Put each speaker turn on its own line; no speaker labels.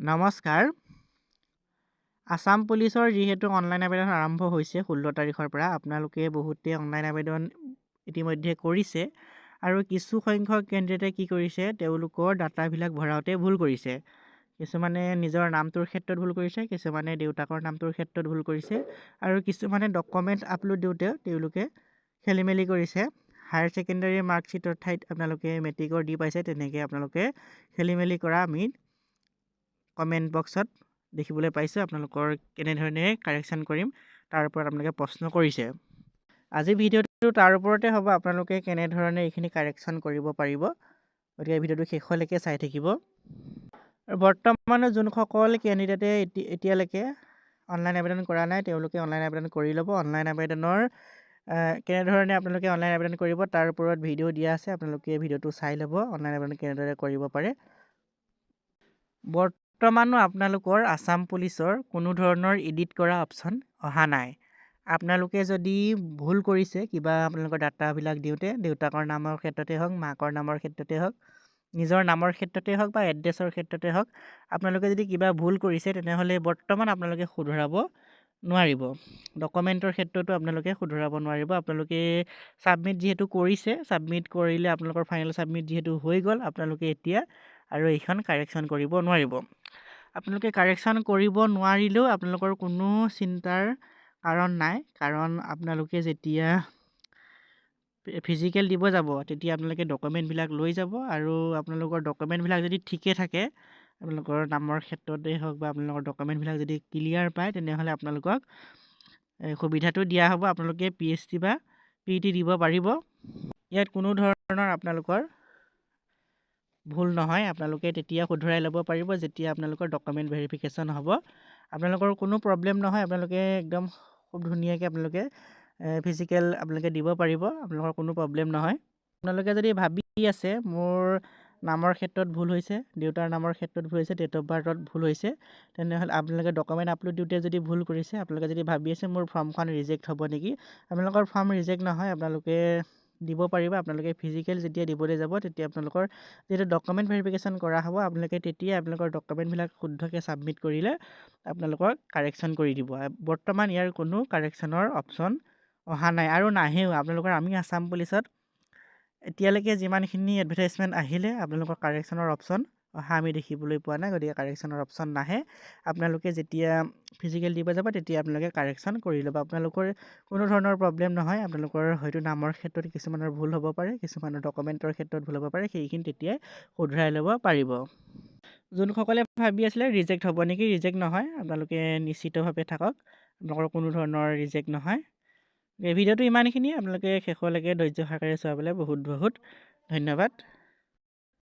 নমস্কাৰ। আসাম পুলিচৰ যিহেতু অনলাইন আবেদন আৰম্ভ হৈছে 16 তাৰিখৰ পৰা আপোনালোকে বহুতে অনলাইন আবেদন ইতিমধ্যে কৰিছে আৰু কিছু সংখ্যক কেণ্ডিডেটে কি কৰিছে তেওঁলোকৰ ডাটাবিলাক ভৰাওঁতে ভুল কৰিছে। কিছুমানে নিজৰ নামটোৰ ক্ষেত্ৰত ভুল কৰিছে, কিছুমানে দেউতাকৰ নামটোৰ ক্ষেত্ৰত ভুল কৰিছে আৰু কিছুমানে ডকুমেণ্ট আপলোড দিওঁতে তেওঁলোকে খেলিমেলি কৰিছে। হায়াৰ ছেকেণ্ডাৰী মাৰ্কশ্বিটৰ ঠাইত আপোনালোকে মেট্ৰিকৰ দি পাইছে, তেনেকৈ আপোনালোকে খেলিমেলি কৰা আমি কমেণ্ট বক্সত দেখিবলৈ পাইছোঁ। আপোনালোকৰ কেনেধৰণে কাৰেকশ্যন কৰিম তাৰ ওপৰত আপোনালোকে প্ৰশ্ন কৰিছে। আজি ভিডিঅ'টো তাৰ ওপৰতে হ'ব, আপোনালোকে কেনেধৰণে এইখিনি কাৰেকশ্যন কৰিব পাৰিব। গতিকে ভিডিঅ'টো শেষলৈকে চাই থাকিব। আৰু বৰ্তমানে যোনসকল কেণ্ডিডেটে এতিয়ালৈকে অনলাইন আবেদন কৰা নাই তেওঁলোকে অনলাইন আবেদন কৰি ল'ব। অনলাইন আবেদনৰ কেনেধৰণে আপোনালোকে অনলাইন আবেদন কৰিব তাৰ ওপৰত ভিডিঅ' দিয়া আছে, আপোনালোকে ভিডিঅ'টো চাই ল'ব। অনলাইন আবেদন কেনেদৰে কৰিব পাৰে। বৰ্তমানো আপোনালোকৰ আসাম পুলিচৰ কোনো ধৰণৰ এডিট কৰা অপশ্যন অহা নাই। আপোনালোকে যদি ভুল কৰিছে কিবা আপোনালোকৰ ডাটাবিলাক দিওঁতে, দেউতাকৰ নামৰ ক্ষেত্ৰতে হওক, মাকৰ নামৰ ক্ষেত্ৰতে হওক, নিজৰ নামৰ ক্ষেত্ৰতে হওক বা এড্ৰেছৰ ক্ষেত্ৰতে হওক, আপোনালোকে যদি কিবা ভুল কৰিছে তেনেহ'লে বৰ্তমান আপোনালোকে শুধৰাব নোৱাৰিব। ডকুমেণ্টৰ ক্ষেত্ৰতো আপোনালোকে শুধৰাব নোৱাৰিব। আপোনালোকে ছাবমিট যিহেতু কৰিছে, ছাবমিট কৰিলে আপোনালোকৰ ফাইনেল ছাবমিট যিহেতু হৈ গ'ল, আপোনালোকে এতিয়া আৰু এইখন কাৰেকশ্যন কৰিব নোৱাৰিব। আপোনালোকে কাৰেকশ্যন কৰিব নোৱাৰিলেও আপোনালোকৰ কোনো চিন্তাৰ কাৰণ নাই, কাৰণ আপোনালোকে যেতিয়া ফিজিকেল দিব যাব তেতিয়া আপোনালোকে ডকুমেণ্টবিলাক লৈ যাব আৰু আপোনালোকৰ ডকুমেণ্টবিলাক যদি ঠিকে থাকে, আপোনালোকৰ নামৰ ক্ষেত্ৰতে হওক বা আপোনালোকৰ ডকুমেণ্টবিলাক যদি ক্লিয়াৰ পায় তেনেহ'লে আপোনালোকক সুবিধাটো দিয়া হ'ব। আপোনালোকে PhD বা PET দিব পাৰিব। ইয়াত কোনো ধৰণৰ আপোনালোকৰ ভুল নহয়। আপোনালোকে তেতিয়া শুধৰাই ল'ব পাৰিব যেতিয়া আপোনালোকৰ ডকুমেণ্ট ভেৰিফিকেশ্যন হ'ব। আপোনালোকৰ কোনো প্ৰব্লেম নহয়, আপোনালোকে একদম খুব ধুনীয়াকৈ আপোনালোকে ফিজিকেল আপোনালোকে দিব পাৰিব, আপোনালোকৰ কোনো প্ৰব্লেম নহয়। আপোনালোকে যদি ভাবি আছে মোৰ নামৰ ক্ষেত্ৰত ভুল হৈছে, দেউতাৰ নামৰ ক্ষেত্ৰত ভুল হৈছে, ডেট অফ বাৰ্থত ভুল হৈছে, তেনেহ'লে আপোনালোকে ডকুমেণ্ট আপলোড দিওঁতে যদি ভুল কৰিছে, আপোনালোকে যদি ভাবি আছে মোৰ ফৰ্মখন ৰিজেক্ট হ'ব নেকি, আপোনালোকৰ ফৰ্ম ৰিজেক্ট নহয়। আপোনালোকে দিব পাৰিব। আপোনালোকে ফিজিকেল যেতিয়া দিবলৈ যাব তেতিয়া আপোনালোকৰ যিহেতু ডকুমেণ্ট ভেৰিফিকেশ্যন কৰা হ'ব, আপোনালোকে তেতিয়া আপোনালোকৰ ডকুমেণ্টবিলাক শুদ্ধকৈ ছাবমিট কৰিলে আপোনালোকৰ কাৰেকশ্যন কৰি দিব। বৰ্তমান ইয়াৰ কোনো কাৰেকশ্যনৰ অপশ্যন অহা নাই আৰু নাহেও। আপোনালোকৰ আমি আসাম পুলিচত এতিয়ালৈকে যিমানখিনি এডভাৰটাইজমেণ্ট আহিলে আপোনালোকৰ কাৰেকশ্যনৰ অপশ্যন অহা আমি দেখিবলৈ পোৱা নাই। গতিকে কাৰেকশ্যনৰ অপশ্যন নাহে। আপোনালোকে যেতিয়া ফিজিকেল দিব যাব তেতিয়া আপোনালোকে কাৰেকশ্যন কৰি ল'ব। আপোনালোকৰ কোনো ধৰণৰ প্ৰব্লেম নহয়। আপোনালোকৰ হয়তো নামৰ ক্ষেত্ৰত কিছুমানৰ ভুল হ'ব পাৰে, কিছুমানৰ ডকুমেণ্টৰ ক্ষেত্ৰত ভুল হ'ব পাৰে, সেইখিনি তেতিয়াই শুধৰাই ল'ব পাৰিব। যোনসকলে ভাবি আছিলে ৰিজেক্ট হ'ব নেকি, ৰিজেক্ট নহয়। আপোনালোকে নিশ্চিতভাৱে থাকক, আপোনালোকৰ কোনো ধৰণৰ ৰিজেক্ট নহয়। এই ভিডিঅ'টো ইমানখিনিয়ে। আপোনালোকে শেষলৈকে ধৈৰ্য সহকাৰে চোৱাবলৈ বহুত বহুত ধন্যবাদ।